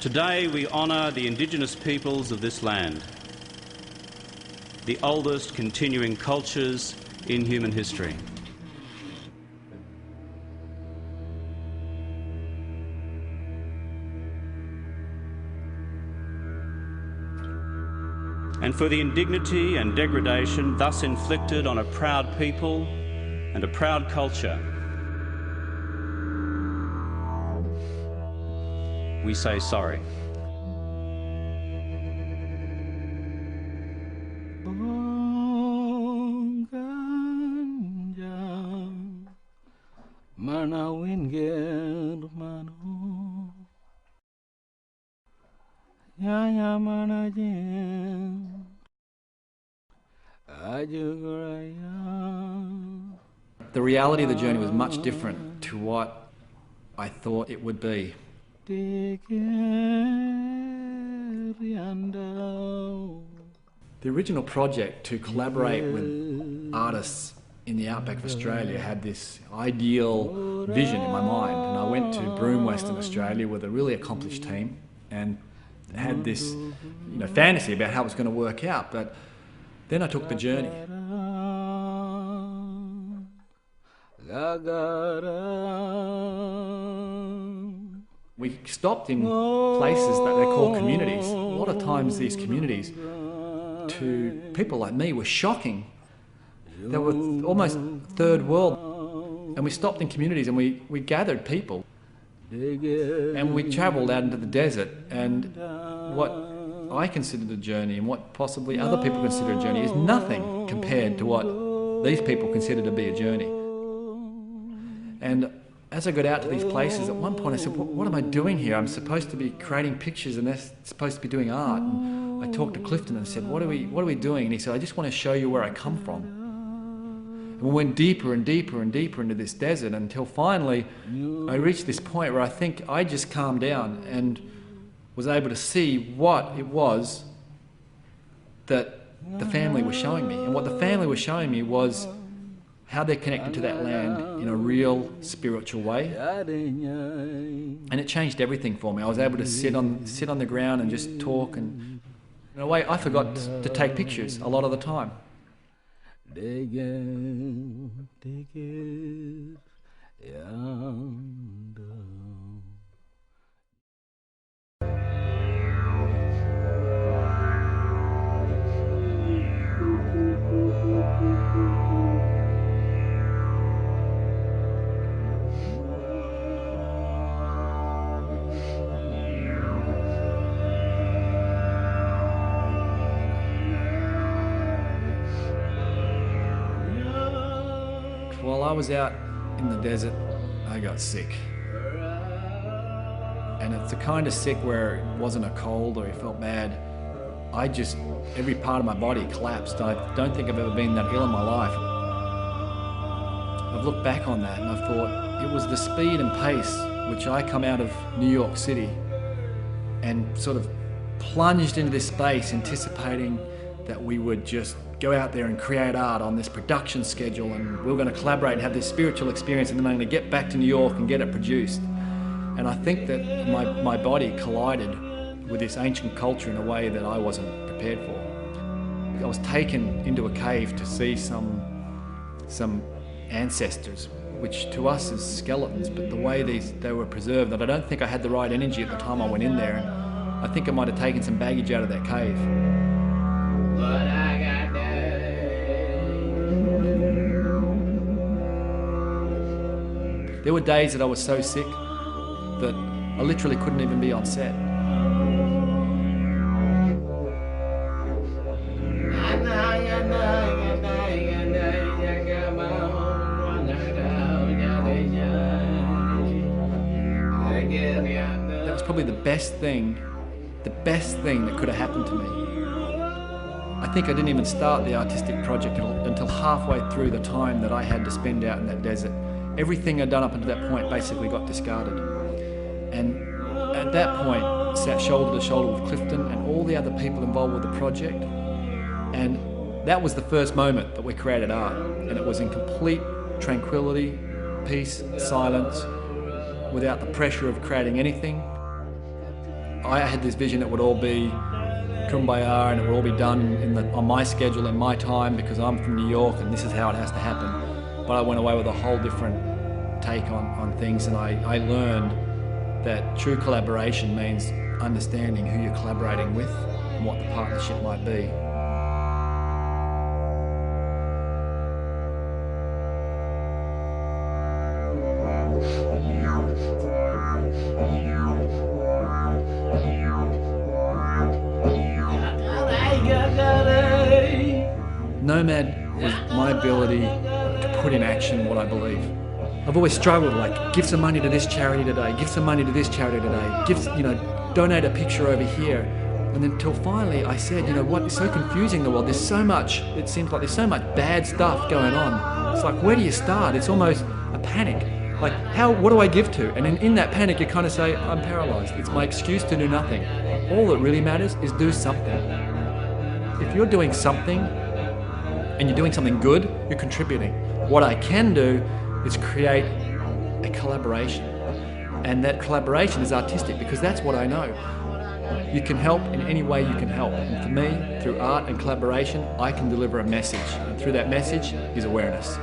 Today we honour the Indigenous peoples of this land, the oldest continuing cultures in human history. And for the indignity and degradation thus inflicted on a proud people and a proud culture, we say sorry. The reality of the journey was much different to what I thought it would be. The original project to collaborate with artists in the outback of Australia had this ideal vision in my mind, and I went to Broome, Western Australia with a really accomplished team and had this fantasy about how it was going to work out, but then I took the journey. We stopped in places that they call communities. A lot of times these communities, to people like me, were shocking. They were almost third world. And we stopped in communities and we gathered people. And we travelled out into the desert, and what I considered a journey and what possibly other people consider a journey is nothing compared to what these people consider to be a journey. And as I got out to these places, at one point I said, what am I doing here? I'm supposed to be creating pictures and they're supposed to be doing art. And I talked to Clifton and said, what are we doing? And he said, I just want to show you where I come from. And we went deeper and deeper and deeper into this desert until finally I reached this point where I think I just calmed down and was able to see what it was that the family was showing me. And what the family was showing me was how they're connected to that land in a real spiritual way. And it changed everything for me. I was able to sit on the ground and just talk, and in a way I forgot to take pictures a lot of the time. While I was out in the desert, I got sick. And it's the kind of sick where it wasn't a cold or it felt bad. Every part of my body collapsed. I don't think I've ever been that ill in my life. I've looked back on that and I thought it was the speed and pace which I come out of New York City and sort of plunged into this space anticipating that we would just go out there and create art on this production schedule, and we were going to collaborate and have this spiritual experience, and then I'm going to get back to New York and get it produced. And I think that my body collided with this ancient culture in a way that I wasn't prepared for. I was taken into a cave to see some ancestors, which to us is skeletons, but the way they were preserved, and I don't think I had the right energy at the time I went in there, and I think I might have taken some baggage out of that cave. There were days that I was so sick that I literally couldn't even be on set. That was probably the best thing that could have happened to me. I think I didn't even start the artistic project until halfway through the time that I had to spend out in that desert. Everything I'd done up until that point basically got discarded. And at that point, I sat shoulder to shoulder with Clifton and all the other people involved with the project. And that was the first moment that we created art. And it was in complete tranquility, peace, silence, without the pressure of creating anything. I had this vision it would all be kumbaya and it would all be done on my schedule in my time because I'm from New York and this is how it has to happen. But I went away with a whole different take on things, and I learned that true collaboration means understanding who you're collaborating with and what the partnership might be. Nomad was my ability to put in action what I believe. I've always struggled, like, give some money to this charity today, give some money to this charity today, donate a picture over here. And then until finally I said, what is so confusing in the world? There's so much, it seems like there's so much bad stuff going on. It's like, where do you start? It's almost a panic. Like, what do I give to? And in that panic, you kind of say, I'm paralyzed. It's my excuse to do nothing. All that really matters is do something. If you're doing something, and you're doing something good, you're contributing. What I can do is create a collaboration. And that collaboration is artistic because that's what I know. You can help in any way you can help. And for me, through art and collaboration, I can deliver a message. And through that message is awareness.